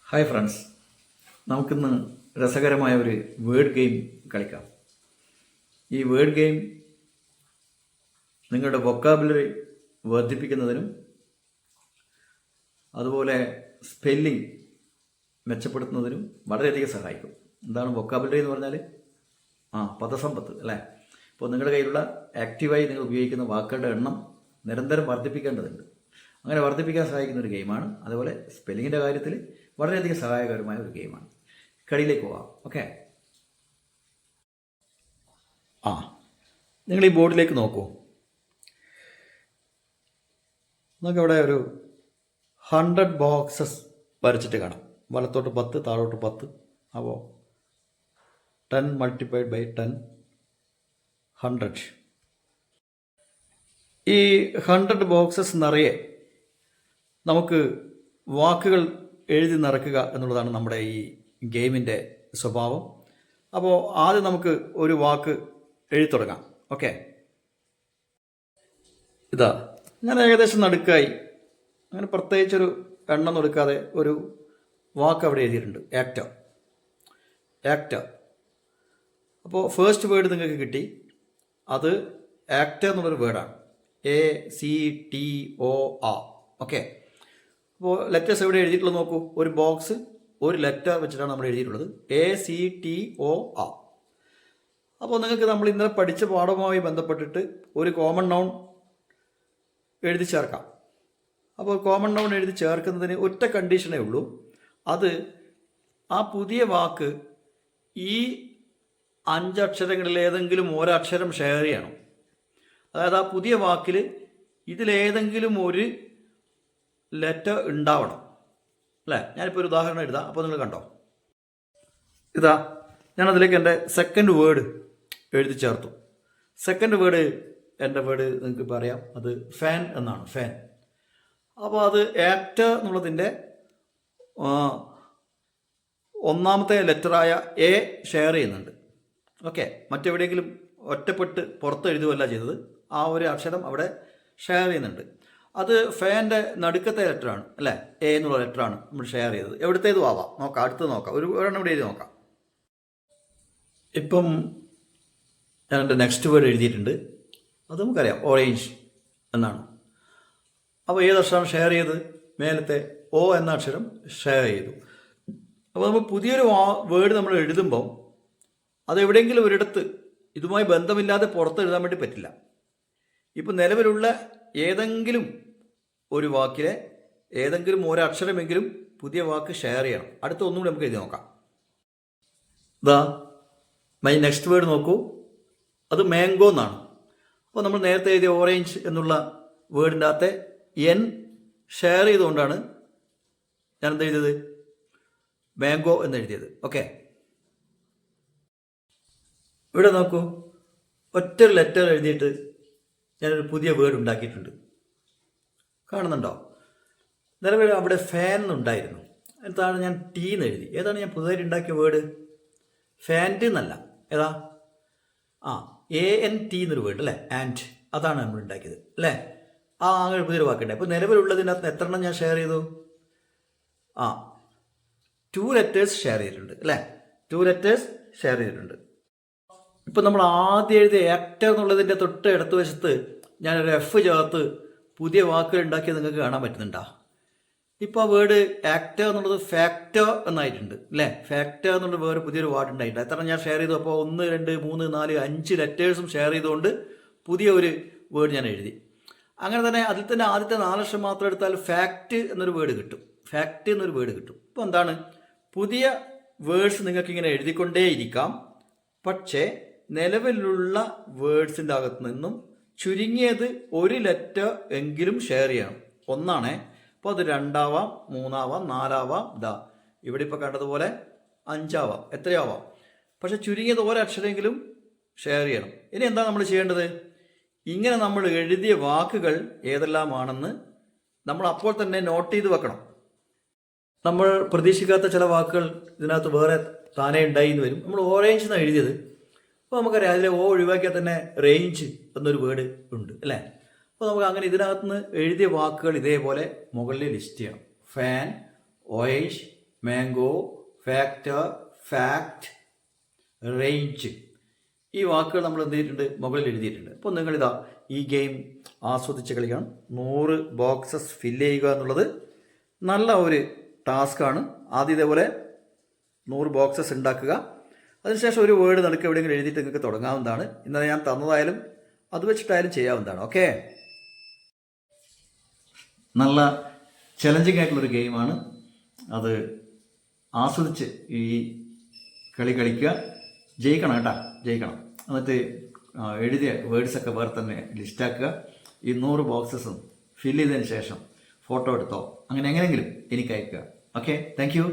Hi friends, നമുക്കിന്ന് രസകരമായ ഒരു വേർഡ് ഗെയിം കളിക്കാം. ഈ വേർഡ് ഗെയിം നിങ്ങളുടെ വൊക്കാബുലറി വർദ്ധിപ്പിക്കുന്നതിനും അതുപോലെ സ്പെല്ലിംഗ് മെച്ചപ്പെടുത്തുന്നതിനും വളരെയധികം സഹായിക്കും. എന്താണ് വൊക്കാബുലറി എന്ന് പറഞ്ഞാൽ? പദസമ്പത്ത് അല്ലേ. ഇപ്പോൾ നിങ്ങളുടെ കയ്യിലുള്ള ആക്റ്റീവായി നിങ്ങൾ ഉപയോഗിക്കുന്ന വാക്കുകളുടെ എണ്ണം നിരന്തരം വർദ്ധിപ്പിക്കേണ്ടതുണ്ട്. അങ്ങനെ വർദ്ധിപ്പിക്കാൻ സഹായിക്കുന്ന ഒരു ഗെയിമാണ്. അതുപോലെ സ്പെല്ലിങ്ങിൻ്റെ കാര്യത്തിൽ വളരെയധികം സഹായകരമായ ഒരു ഗെയിമാണ്. കളിയിലേക്ക് പോവാം. ഓക്കെ, നിങ്ങൾ ഈ ബോർഡിലേക്ക് നോക്കൂ. നമുക്കിവിടെ ഒരു 100 ബോക്സസ് വരച്ചിട്ട് കാണാം. വലത്തോട്ട് 10, താഴോട്ട് 10. അപ്പോൾ 10 മൾട്ടിപ്ലൈഡ് ബൈ 10, 100. ഈ 100 ബോക്സസ് നിറയെ നമുക്ക് വാക്കുകൾ എഴുതി നിറയ്ക്കുക എന്നുള്ളതാണ് നമ്മുടെ ഈ ഗെയിമിൻ്റെ സ്വഭാവം. അപ്പോൾ ആദ്യം നമുക്ക് ഒരു വാക്ക് എഴുതി തുടങ്ങാം. ഓക്കെ, ഇതാ ഞാൻ ഏകദേശം നടുക്കായി. അങ്ങനെ പ്രത്യേകിച്ചൊരു എണ്ണം എടുക്കാതെ ഒരു വാക്ക് അവിടെ എഴുതിയിട്ടുണ്ട്. ആക്ടർ. അപ്പോൾ ഫസ്റ്റ് വേർഡ് നിങ്ങൾക്ക് കിട്ടി. അത് ആക്ടർ എന്നുള്ളൊരു വേർഡാണ്. ACTOR. ഓക്കെ, അപ്പോൾ ലെറ്റേഴ്സ് എവിടെ എഴുതിയിട്ടുള്ളത് നോക്കൂ. ഒരു ബോക്സ്, ഒരു ലെറ്റർ വെച്ചിട്ടാണ് നമ്മൾ എഴുതിയിട്ടുള്ളത്. ACTOR. അപ്പോൾ നിങ്ങൾക്ക് നമ്മൾ ഇന്നലെ പഠിച്ച പാഠവുമായി ബന്ധപ്പെട്ടിട്ട് ഒരു കോമൺ നൗൺ എഴുതി ചേർക്കാം. അപ്പോൾ കോമൺ നൗൺ എഴുതി ചേർക്കുന്നതിന് ഒറ്റ കണ്ടീഷനേ ഉള്ളൂ. അത് ആ പുതിയ വാക്ക് ഈ 5 അക്ഷരങ്ങളിൽ ഏതെങ്കിലും ഒരക്ഷരം ഷെയർ ചെയ്യണം. അതായത് ആ പുതിയ വാക്കിൽ ഇതിലേതെങ്കിലും ഒരു ലെറ്റർ ഉണ്ടാവണം അല്ലേ. ഞാനിപ്പോൾ ഒരു ഉദാഹരണം എഴുതാം. അപ്പോൾ നിങ്ങൾ കണ്ടോ, ഇതാ ഞാനതിലേക്ക് എൻ്റെ സെക്കൻഡ് വേർഡ് എഴുതി ചേർത്തു. സെക്കൻഡ് വേർഡ്, എൻ്റെ വേർഡ് നിങ്ങൾക്ക് പറയാം, അത് ഫാൻ എന്നാണ്. ഫാൻ. അപ്പോൾ അത് ആക്ടർ എന്നുള്ളതിൻ്റെ ഒന്നാമത്തെ ലെറ്ററായ A ഷെയർ ചെയ്യുന്നുണ്ട്. ഓക്കെ, മറ്റെവിടെയെങ്കിലും ഒറ്റപ്പെട്ട് പുറത്ത് എഴുതുകയല്ല ചെയ്തത്. ആ ഒരു അക്ഷരം അവിടെ ഷെയർ ചെയ്യുന്നുണ്ട്. അത് ഫാൻ്റെ നടുക്കത്തെ ലെറ്ററാണ് അല്ലേ. A എന്നുള്ള ലെറ്ററാണ് നമ്മൾ ഷെയർ ചെയ്തത്. എവിടുത്തേതും ആവാം. നോക്കാം, അടുത്ത് നോക്കാം. ഒരെണ്ണം ഇവിടെ എഴുതി നോക്കാം. ഇപ്പം ഞാൻ എൻ്റെ നെക്സ്റ്റ് വേർഡ് എഴുതിയിട്ടുണ്ട്. അത് നമുക്കറിയാം, ഓറഞ്ച് എന്നാണ്. അപ്പോൾ ഏതക്ഷരം ഷെയർ ചെയ്ത്? മേലത്തെ O എന്ന അക്ഷരം ഷെയർ ചെയ്തു. അപ്പോൾ നമ്മൾ പുതിയൊരു വേർഡ് നമ്മൾ എഴുതുമ്പം അത് എവിടെയെങ്കിലും ഒരിടത്ത് ഇതുമായി ബന്ധമില്ലാതെ പുറത്ത് എഴുതാൻ വേണ്ടി പറ്റില്ല. ഇപ്പം നിലവിലുള്ള ഏതെങ്കിലും ഒരു വാക്കിലെ ഏതെങ്കിലും ഒരക്ഷരമെങ്കിലും പുതിയ വാക്ക് ഷെയർ ചെയ്യണം. അടുത്ത ഒന്നുകൂടി നമുക്ക് എഴുതി നോക്കാം. ഇതാ മൈ നെക്സ്റ്റ് വേർഡ് നോക്കൂ. അത് മാംഗോ എന്നാണ്. അപ്പോൾ നമ്മൾ നേരത്തെ എഴുതിയ ഓറഞ്ച് എന്നുള്ള വേർഡിൻ്റെ അകത്തെ N ഷെയർ ചെയ്തുകൊണ്ടാണ് ഞാൻ എന്താ എഴുതിയത്? മാംഗോ എന്നെഴുതിയത്. ഓക്കെ, ഇവിടെ നോക്കൂ. ഒറ്റ ലെറ്റർ എഴുതിയിട്ട് ഞാനൊരു പുതിയ വേർഡ് ഉണ്ടാക്കിയിട്ടുണ്ട്. കാണുന്നുണ്ടോ? നിലവിൽ അവിടെ ഫാൻ എന്നുണ്ടായിരുന്നു. അതിനകത്താണ് ഞാൻ T എന്ന് എഴുതി. ഏതാണ് ഞാൻ പുതുതായിട്ട് ഉണ്ടാക്കിയ വേർഡ്? ഫാൻറ്റ് എന്നല്ല. ഏതാ? ANT എന്നൊരു വേർഡ് അല്ലേ. ആൻഡ്. അതാണ് നമ്മൾ ഉണ്ടാക്കിയത് അല്ലേ. അങ്ങനെ പുതിയൊരു വാക്കുണ്ടായി. അപ്പോൾ നിലവിലുള്ളതിനകത്ത് എത്ര എണ്ണം ഞാൻ ഷെയർ ചെയ്തു? 2 ലെറ്റേഴ്സ് ഷെയർ ചെയ്തിട്ടുണ്ട് അല്ലേ. 2 ലെറ്റേഴ്സ് ഷെയർ ചെയ്തിട്ടുണ്ട്. ഇപ്പം നമ്മൾ ആദ്യം എഴുതിയ ആക്ടർ എന്നുള്ളതിൻ്റെ തൊട്ട് ഇടത്ത് വശത്ത് ഞാനൊരു F ചേർത്ത് പുതിയ വാക്കുകൾ ഉണ്ടാക്കിയത് നിങ്ങൾക്ക് കാണാൻ പറ്റുന്നുണ്ടോ? ഇപ്പോൾ ആ വേർഡ് ആക്ടർ എന്നുള്ളത് ഫാക്ടർ എന്നായിട്ടുണ്ട് അല്ലേ. ഫാക്ടർ എന്നുള്ള വേറെ പുതിയൊരു വാർഡ് ഉണ്ടായിട്ടുണ്ട്. എത്ര ഞാൻ ഷെയർ ചെയ്തു? അപ്പോൾ 1, 2, 3, 4, 5 ലെറ്റേഴ്സും ഷെയർ ചെയ്തുകൊണ്ട് പുതിയ ഒരു വേർഡ് ഞാൻ എഴുതി. അങ്ങനെ തന്നെ അതിൽ തന്നെ ആദ്യത്തെ 4 അക്ഷരം മാത്രം എടുത്താൽ ഫാക്റ്റ് എന്നൊരു വേർഡ് കിട്ടും. ഫാക്റ്റ് എന്നൊരു വേർഡ് കിട്ടും. ഇപ്പോൾ എന്താണ്? പുതിയ വേർഡ്സ് നിങ്ങൾക്കിങ്ങനെ എഴുതിക്കൊണ്ടേയിരിക്കാം. പക്ഷേ നിലവിലുള്ള വേർഡ്സിൻ്റെ അകത്ത് നിന്നും ചുരുങ്ങിയത് ഒരു ലെറ്റർ എങ്കിലും ഷെയർ ചെയ്യണം. ഒന്നാണേ. അപ്പോൾ അത് 2 ആവാം, 3 ആവാം, 4 ആവാം. ഇവിടെ ഇപ്പോൾ കണ്ടതുപോലെ 5 ആവാം, എത്രയാവാം. പക്ഷെ ചുരുങ്ങിയത് ഒരക്ഷരമെങ്കിലും ഷെയർ ചെയ്യണം. ഇനി എന്താ നമ്മൾ ചെയ്യേണ്ടത്? ഇങ്ങനെ നമ്മൾ എഴുതിയ വാക്കുകൾ ഏതെല്ലാമാണെന്ന് നമ്മൾ അപ്പോൾ തന്നെ നോട്ട് ചെയ്ത് വെക്കണം. നമ്മൾ പ്രതീക്ഷിക്കാത്ത ചില വാക്കുകൾ ഇതിനകത്ത് വേറെ താനേ ഉണ്ടായി എന്ന് വരും. നമ്മൾ ഓറഞ്ച് എന്നാണ് എഴുതിയത്. അപ്പോൾ നമുക്കറിയാം അതിലെ O ഒഴിവാക്കിയാൽ തന്നെ റേഞ്ച് എന്നൊരു വേർഡ് ഉണ്ട് അല്ലേ. അപ്പോൾ നമുക്ക് അങ്ങനെ ഇതിനകത്ത് നിന്ന് എഴുതിയ വാക്കുകൾ ഇതേപോലെ മുകളിൽ ലിസ്റ്റ് ചെയ്യണം. Fan, orange, mango, factor, fact, range. ഈ വാക്കുകൾ നമ്മൾ എന്ത് ചെയ്തിട്ടുണ്ട്, മുകളിൽ എഴുതിയിട്ടുണ്ട്. അപ്പോൾ നിങ്ങളിതാ ഈ ഗെയിം ആസ്വദിച്ച് കളിക്കണം. 100 ബോക്സസ് ഫില്ല് ചെയ്യുക എന്നുള്ളത് നല്ല ഒരു ടാസ്ക്കാണ്. ആദ്യം ഇതേപോലെ 100 ബോക്സസ് ഉണ്ടാക്കുക. അതിനുശേഷം ഒരു വേർഡ് നടുക്ക് എവിടെയെങ്കിലും എഴുതിയിട്ട് നിങ്ങൾക്ക് തുടങ്ങാവുന്നതാണ്. ഇന്നലെ ഞാൻ തന്നതായാലും അത് വെച്ചിട്ടായാലും ചെയ്യാവുന്നതാണ്. ഓക്കെ, നല്ല ചലഞ്ചിങ് ആയിട്ടുള്ളൊരു ഗെയിമാണ്. അത് ആസ്വദിച്ച് ഈ കളി കളിക്കുക. ജയിക്കണം കേട്ടോ, ജയിക്കണം. എന്നിട്ട് എഴുതിയ വേർഡ്സൊക്കെ വേറെ തന്നെ ലിസ്റ്റാക്കുക. ഈ 100 ബോക്സസും ഫില്ല് ചെയ്തതിന് ശേഷം ഫോട്ടോ എടുത്തോ, അങ്ങനെ എങ്ങനെയെങ്കിലും എനിക്ക് അയക്കുക. Okay, thank you.